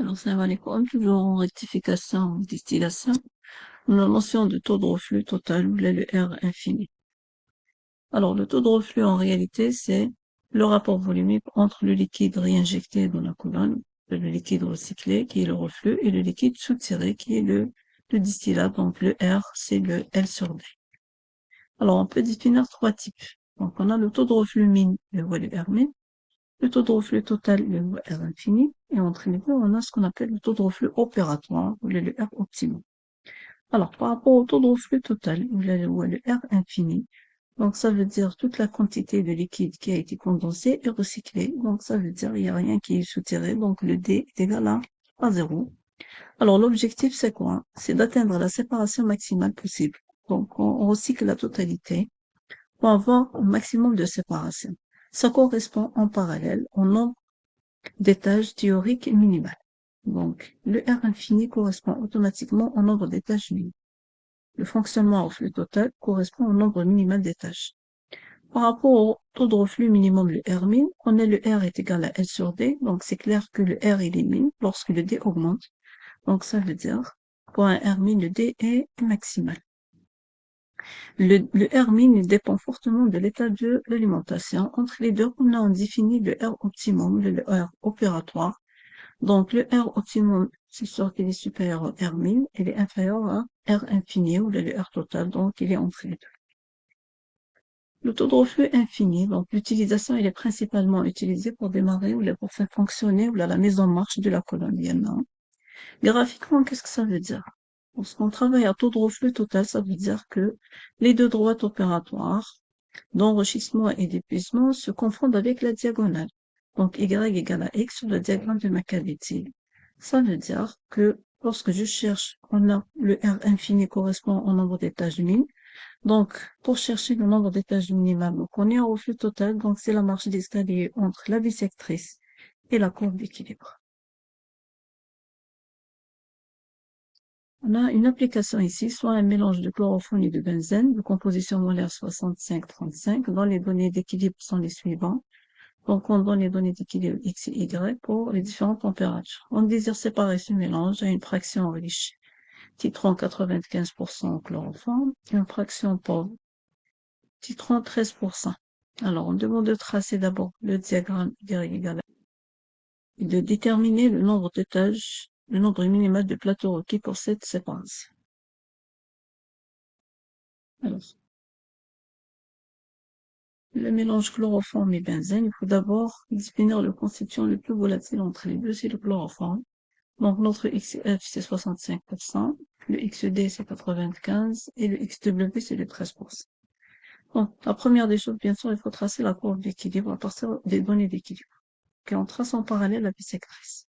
Alors, ça va aller comme toujours en rectification, en distillation. La notion de taux de reflux total, ou le R infini. Alors, le taux de reflux, en réalité, c'est le rapport volumique entre le liquide réinjecté dans la colonne, le liquide recyclé, qui est le reflux, et le liquide soutiré, qui est le distillat. Donc, le R, c'est le L sur D. Alors, on peut définir trois types. Donc, on a le taux de reflux min, le R min, le taux de reflux total, le R infini, et entre les deux, on a ce qu'on appelle le taux de reflux opératoire, ou le R optimum. Alors, par rapport au taux de reflux total, ou le R infini, donc ça veut dire toute la quantité de liquide qui a été condensée et recyclée. Donc, ça veut dire il n'y a rien qui est soutiré, donc le D est égal à 0. Alors, l'objectif, c'est quoi? C'est d'atteindre la séparation maximale possible. Donc, on recycle la totalité pour avoir un maximum de séparation. Ça correspond en parallèle au nombre d'étages théoriques minimales. Donc, le R infini correspond automatiquement au nombre d'étages minimaux. Le fonctionnement au flux total correspond au nombre minimal d'étages. Par rapport au taux de reflux minimum, le R min, on a le R est égal à L sur D, donc c'est clair que le R il est min lorsque le D augmente. Donc ça veut dire, pour un R min, le D est maximal. Le R min dépend fortement de l'état de l'alimentation. Entre les deux, on définit le R optimum, le R opératoire. Donc le R optimum, c'est sûr qu'il est supérieur au R min, il est inférieur à R infini, ou le R total, donc il est entre les deux. Le taux de reflux infini, donc l'utilisation, elle est principalement utilisée pour démarrer ou pour faire fonctionner ou la mise en marche de la colonne. Graphiquement, qu'est-ce que ça veut dire? Lorsqu'on travaille à taux de reflux total, ça veut dire que les deux droites opératoires d'enrichissement et d'épuisement se confondent avec la diagonale. Donc, Y égale à X sur le diagramme de Macavity. Ça veut dire que lorsque je cherche, on a le R infini correspond au nombre d'étages min. Donc, pour chercher le nombre d'étages minimal, donc on est en reflux total, donc c'est la marche d'escalier entre la bissectrice et la courbe d'équilibre. On a une application ici, soit un mélange de chlorophone et de benzène, de composition molaire 65-35, dont les données d'équilibre sont les suivantes. Donc, on donne les données d'équilibre X et Y pour les différentes températures. On désire séparer ce mélange à une fraction riche, titrant 95% chloroforme, et une fraction pauvre, titrant 13%. Alors, on demande de tracer d'abord le diagramme Y égale à et de déterminer le nombre d'étages, le nombre minimal de plateaux requis pour cette séparation. Alors, le mélange chloroforme et benzène, il faut d'abord définir le constituant le plus volatile entre les deux, c'est le chloroforme. Donc, notre XF, c'est 65%, le XD, c'est 95%, et le XW, c'est le 13%. Bon, la première des choses, bien sûr, il faut tracer la courbe d'équilibre à partir des données d'équilibre. Okay, on trace en parallèle la bissectrice.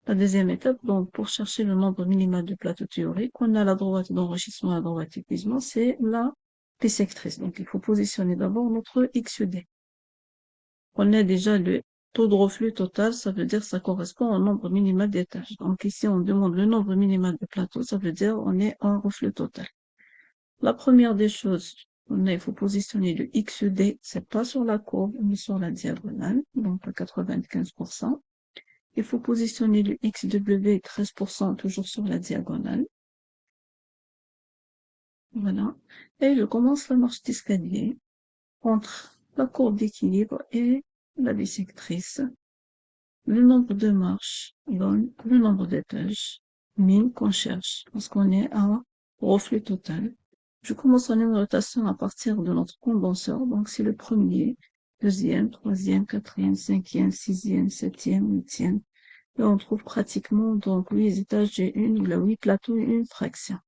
La deuxième étape, donc, pour chercher le nombre minimal de plateaux théoriques, on a la droite d'enrichissement et la droite d'épuisement, c'est la bissectrice. Donc, il faut positionner d'abord notre XD. On a déjà le taux de reflux total, ça veut dire que ça correspond au nombre minimal d'étages. Donc, ici, on demande le nombre minimal de plateaux, ça veut dire on est en reflux total. La première des choses, il faut positionner le XD, c'est pas sur la courbe, mais sur la diagonale, donc à 95%. Il faut positionner le XW 13% toujours sur la diagonale. Voilà. Et je commence la marche d'escalier entre la courbe d'équilibre et la bissectrice. Le nombre de marches donne le nombre d'étages min qu'on cherche, parce qu'on est à reflux total. Je commence en numérotation à partir de notre condenseur, donc c'est le premier, deuxième, troisième, quatrième, cinquième, sixième, septième, huitième. Et on trouve pratiquement donc 8 étages et 8 plateaux et une fraction.